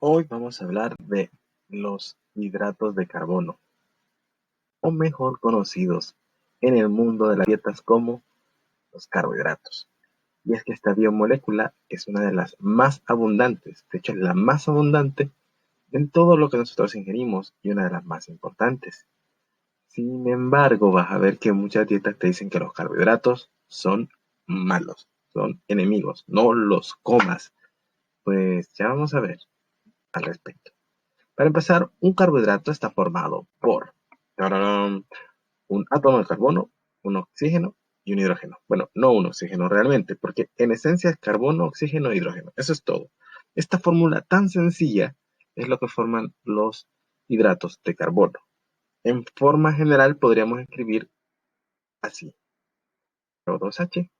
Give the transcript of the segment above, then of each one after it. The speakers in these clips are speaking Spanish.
Hoy vamos a hablar de los hidratos de carbono, o mejor conocidos en el mundo de las dietas como los carbohidratos. Y es que esta biomolécula es una de las más abundantes, de hecho es la más abundante en todo lo que nosotros ingerimos y una de las más importantes. Sin embargo, vas a ver que muchas dietas te dicen que los carbohidratos son malos, son enemigos, no los comas. Pues ya vamos a ver al respecto. Para empezar, un carbohidrato está formado por ¡tararán! Un átomo de carbono, un oxígeno y un hidrógeno. Bueno, no un oxígeno realmente, porque en esencia es carbono, oxígeno e hidrógeno. Eso es todo. Esta fórmula tan sencilla es lo que forman los hidratos de carbono. En forma general podríamos escribir así: O2H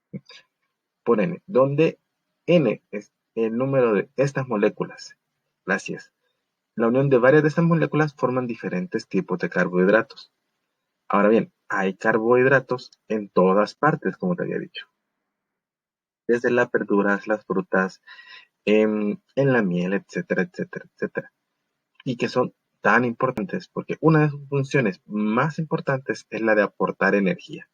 por N, donde N es el número de estas moléculas. Gracias. La unión de varias de estas moléculas forman diferentes tipos de carbohidratos. Ahora bien, hay carbohidratos en todas partes, como te había dicho. Desde las verduras, las frutas, en la miel, etcétera, etcétera, etcétera. Y que son tan importantes porque una de sus funciones más importantes es la de aportar energía.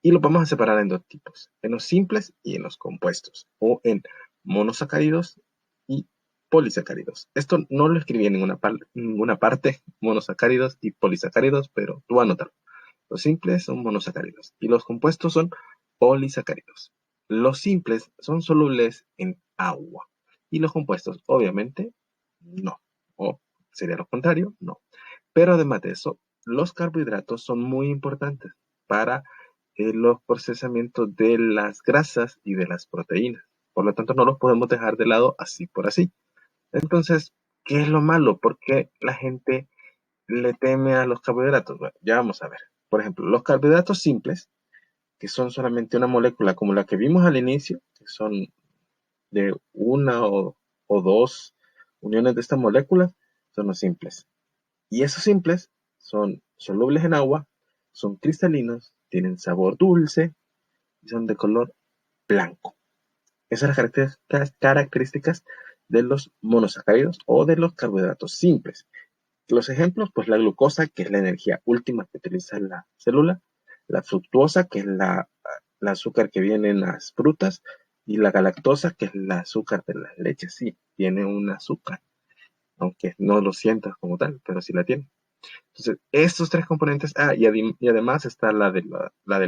Y lo vamos a separar en dos tipos: en los simples y en los compuestos, o en monosacáridos y polisacáridos. Esto no lo escribí en ninguna parte, monosacáridos y polisacáridos, pero tú anótalo. Los simples son monosacáridos y los compuestos son polisacáridos. Los simples son solubles en agua y los compuestos, obviamente, no. O sería lo contrario, no. Pero además de eso, los carbohidratos son muy importantes para los procesamientos de las grasas y de las proteínas. Por lo tanto, no los podemos dejar de lado así por así. Entonces, ¿qué es lo malo? ¿Por qué la gente le teme a los carbohidratos? Bueno, ya vamos a ver. Por ejemplo, los carbohidratos simples, que son solamente una molécula como la que vimos al inicio, que son de una o dos uniones de estas moléculas, son los simples. Y esos simples son solubles en agua, son cristalinos, tienen sabor dulce y son de color blanco. Esas son las características de los monosacáridos o de los carbohidratos simples. Los ejemplos, pues la glucosa, que es la energía última que utiliza la célula, la fructuosa, que es el azúcar que viene en las frutas, y la galactosa, que es el azúcar de las leches. Sí, tiene un azúcar, aunque no lo sientas como tal, pero sí la tiene. Entonces, estos tres componentes, y además está la del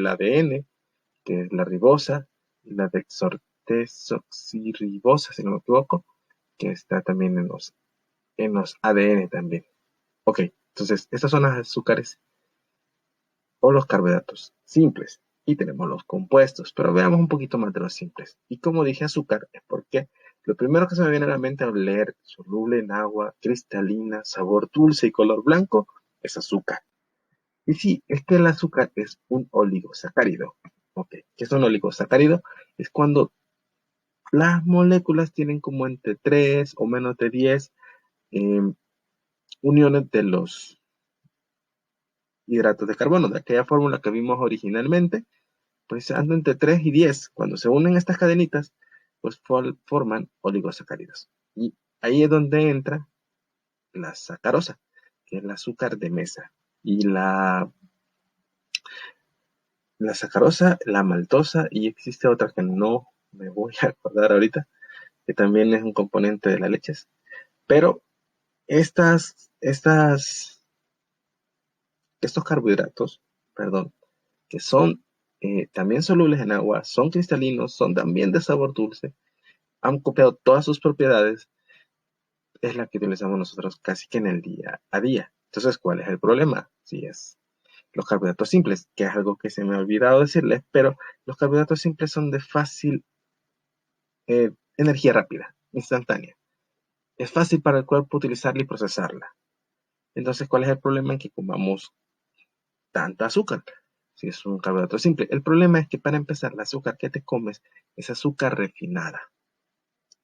ADN, que es la ribosa, y la desoxirribosa, si no me equivoco, que está también en los ADN también. Ok, entonces, estas son las azúcares o los carbohidratos simples. Y tenemos los compuestos, pero veamos un poquito más de los simples. Y como dije azúcar, es porque lo primero que se me viene a la mente al leer soluble en agua, cristalina, sabor dulce y color blanco, es azúcar. Y sí, es que el azúcar es un oligosacárido. Ok, ¿qué es un oligosacárido? Es cuando las moléculas tienen como entre 3 o menos de 10 eh, uniones de los hidratos de carbono, de aquella fórmula que vimos originalmente, pues anda entre 3 y 10. Cuando se unen estas cadenitas, pues forman oligosacáridos. Y ahí es donde entra la sacarosa, que es el azúcar de mesa. Y la sacarosa, la maltosa, y existe otra que no me voy a acordar ahorita, que también es un componente de las leches. Pero estos carbohidratos, perdón, que son también solubles en agua, son cristalinos, son también de sabor dulce, han copiado todas sus propiedades, es la que utilizamos nosotros casi que en el día a día. Entonces, ¿cuál es el problema? Si es los carbohidratos simples, que es algo que se me ha olvidado decirles, pero los carbohidratos simples son de fácil energía rápida, instantánea. Es fácil para el cuerpo utilizarla y procesarla. Entonces, ¿cuál es el problema? En que comamos tanta azúcar. Si es un carbohidrato simple. El problema es que para empezar, el azúcar que te comes es azúcar refinada.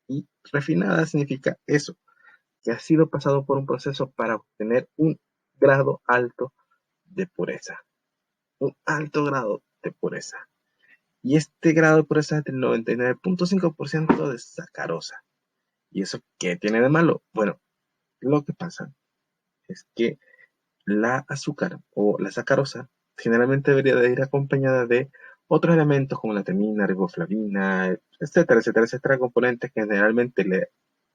Y refinada significa eso, que ha sido pasado por un proceso para obtener un grado alto de pureza. Un alto grado de pureza. Y este grado de pureza es del 99.5% de sacarosa. ¿Y eso qué tiene de malo? Bueno, lo que pasa es que la azúcar o la sacarosa generalmente debería de ir acompañada de otros elementos como la temina, riboflavina, etcétera, etcétera, etcétera, componentes que generalmente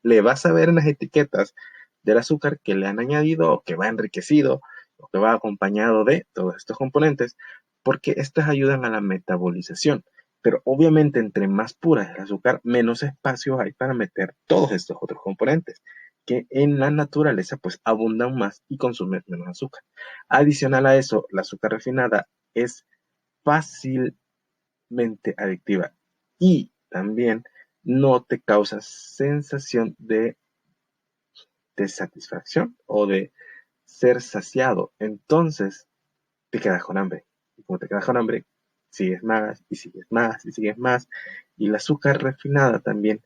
le vas a ver en las etiquetas del azúcar que le han añadido o que va enriquecido o que va acompañado de todos estos componentes, porque estos ayudan a la metabolización. Pero obviamente entre más pura es el azúcar, menos espacio hay para meter todos estos otros componentes que en la naturaleza pues abundan más y consumen menos azúcar. Adicional a eso, la azúcar refinada es fácilmente adictiva y también no te causa sensación de satisfacción o de ser saciado. Entonces te quedas con hambre. Y como te quedas con hambre, sigues más y sigues más y sigues más. Y la azúcar refinada también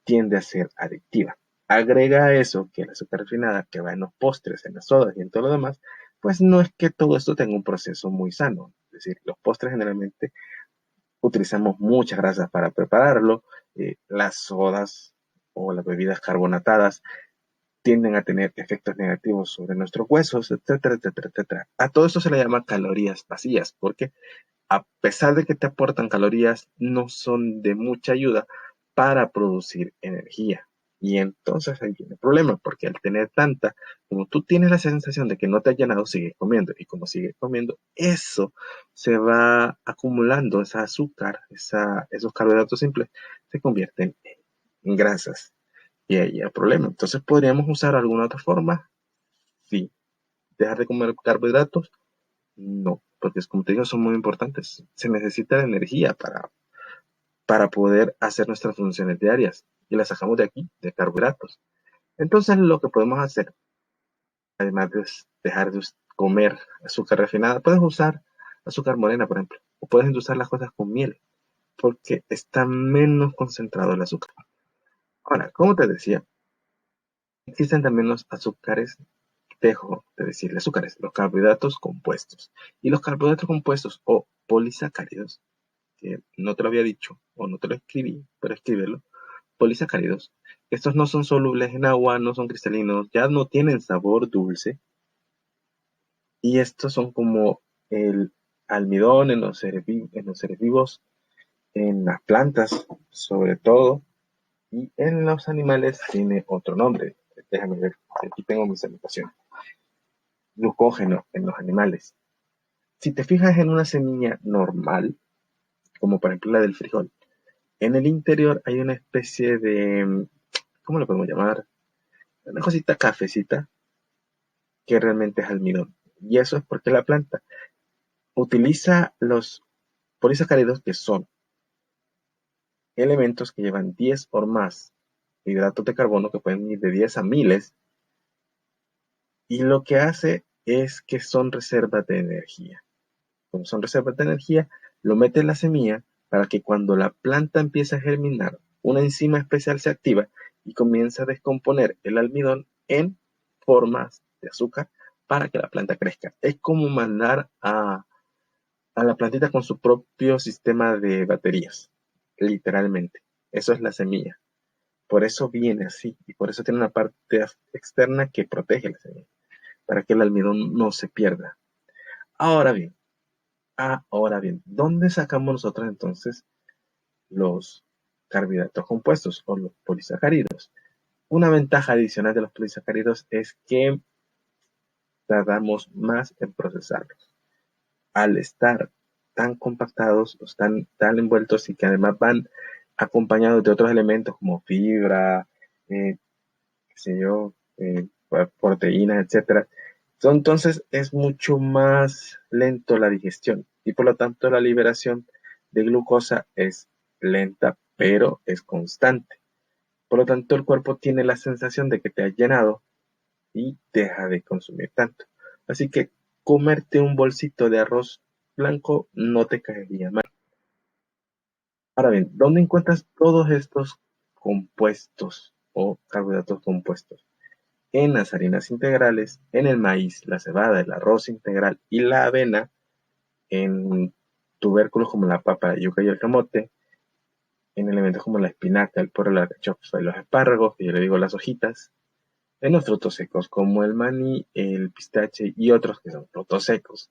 tiende a ser adictiva. Agrega a eso que la azúcar refinada que va en los postres, en las sodas y en todo lo demás, pues no es que todo esto tenga un proceso muy sano. Es decir, los postres generalmente utilizamos muchas grasas para prepararlo. Las sodas o las bebidas carbonatadas tienden a tener efectos negativos sobre nuestros huesos, etcétera, etcétera, etcétera. A todo eso se le llama calorías vacías, porque a pesar de que te aportan calorías, no son de mucha ayuda para producir energía. Y entonces ahí viene el problema, porque al tener tanta, como tú tienes la sensación de que no te has llenado, sigues comiendo. Y como sigues comiendo, eso se va acumulando, esa azúcar, esos carbohidratos simples, se convierten en grasas. Y ahí hay el problema. Entonces, ¿podríamos usar alguna otra forma? Sí. ¿Dejar de comer carbohidratos? No, porque es como te digo, son muy importantes. Se necesita de energía para poder hacer nuestras funciones diarias y las sacamos de aquí, de carbohidratos. Entonces, lo que podemos hacer, además de dejar de comer azúcar refinada, puedes usar azúcar morena, por ejemplo, o puedes endulzar las cosas con miel, porque está menos concentrado el azúcar. Ahora, como te decía, existen también los azúcares, dejo de decirle azúcares, los carbohidratos compuestos. Y los carbohidratos compuestos o polisacáridos, que no te lo había dicho o no te lo escribí, pero escríbelo, polisacáridos. Estos no son solubles en agua, no son cristalinos, ya no tienen sabor dulce. Y estos son como el almidón en los seres vivos, en las plantas sobre todo, y en los animales tiene otro nombre. Déjame ver, aquí tengo mis anotaciones. Glucógeno en los animales. Si te fijas en una semilla normal, como por ejemplo la del frijol, en el interior hay una especie de, ¿cómo lo podemos llamar? Una cosita cafecita que realmente es almidón. Y eso es porque la planta utiliza los polisacáridos, que son elementos que llevan 10 o más hidratos de carbono, que pueden ir de 10 a miles, y lo que hace es que son reservas de energía. Como son reservas de energía, lo mete en la semilla para que cuando la planta empiece a germinar, una enzima especial se activa y comienza a descomponer el almidón en formas de azúcar para que la planta crezca. Es como mandar a la plantita con su propio sistema de baterías, literalmente. Eso es la semilla. Por eso viene así y por eso tiene una parte externa que protege la semilla, para que el almidón no se pierda. Ahora bien, ¿dónde sacamos nosotros entonces los carbohidratos compuestos o los polisacáridos? Una ventaja adicional de los polisacáridos es que tardamos más en procesarlos. Al estar tan compactados, están tan envueltos y que además van acompañados de otros elementos como fibra, qué sé yo, proteínas, etcétera. Entonces es mucho más lento la digestión y por lo tanto la liberación de glucosa es lenta, pero es constante. Por lo tanto, el cuerpo tiene la sensación de que te has llenado y deja de consumir tanto. Así que comerte un bolsito de arroz blanco no te caería mal. Ahora bien, ¿dónde encuentras todos estos compuestos o carbohidratos compuestos? En las harinas integrales, en el maíz, la cebada, el arroz integral y la avena, en tubérculos como la papa, la yuca y el camote, en alimentos como la espinaca, el puerro, la alcachofa y los espárragos, que yo le digo las hojitas, en los frutos secos como el maní, el pistache y otros que son frutos secos,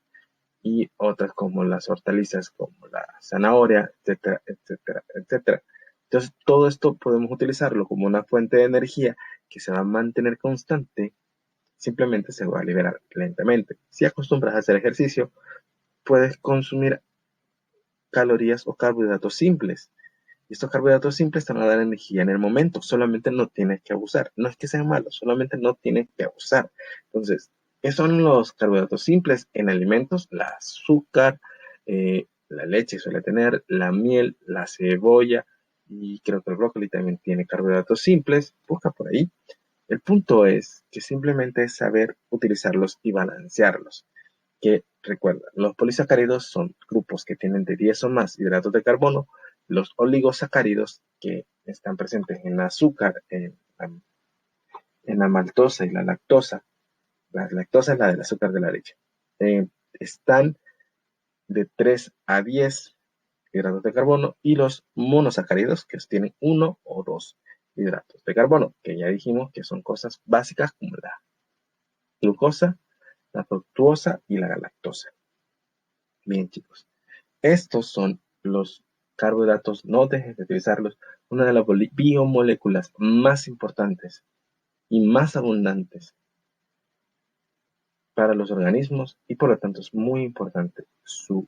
y otras como las hortalizas como la zanahoria, etcétera, etcétera, etcétera. Entonces, todo esto podemos utilizarlo como una fuente de energía que se va a mantener constante, simplemente se va a liberar lentamente. Si acostumbras a hacer ejercicio, puedes consumir calorías o carbohidratos simples. Y estos carbohidratos simples te van a dar energía en el momento, solamente no tienes que abusar. No es que sean malos, solamente no tienes que abusar. Entonces, ¿qué son los carbohidratos simples en alimentos? El azúcar, la leche suele tener, la miel, la cebolla y creo que el brócoli también tiene carbohidratos simples. Busca por ahí. El punto es que simplemente es saber utilizarlos y balancearlos. Que recuerda, los polisacáridos son grupos que tienen de 10 o más hidratos de carbono, los oligosacáridos que están presentes en azúcar, en la maltosa y la lactosa es la del azúcar de la leche, están de 3 a 10 hidratos de carbono y los monosacáridos que tienen uno o dos hidratos de carbono, que ya dijimos que son cosas básicas como la glucosa, la fructuosa y la galactosa. Bien, chicos. Estos son los carbohidratos, no dejes de utilizarlos, una de las biomoléculas más importantes y más abundantes para los organismos y por lo tanto es muy importante su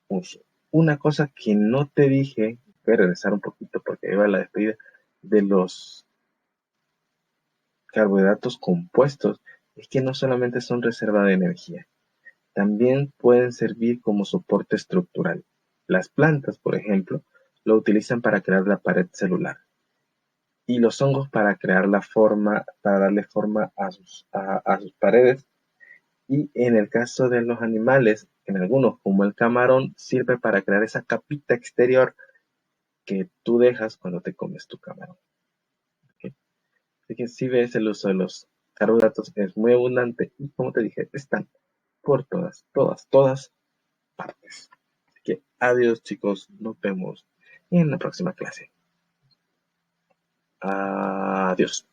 uso. Una cosa que no te dije, voy a regresar un poquito porque iba a la despedida de los carbohidratos compuestos, es que no solamente son reserva de energía, también pueden servir como soporte estructural. Las plantas, por ejemplo, lo utilizan para crear la pared celular y los hongos para crear la forma, para darle forma a sus paredes. Y en el caso de los animales, en algunos como el camarón, sirve para crear esa capita exterior que tú dejas cuando te comes tu camarón. ¿Ok? Así que si ves el uso de los carbohidratos es muy abundante y como te dije, están por todas, todas, todas partes. Así que adiós chicos, nos vemos en la próxima clase. Adiós.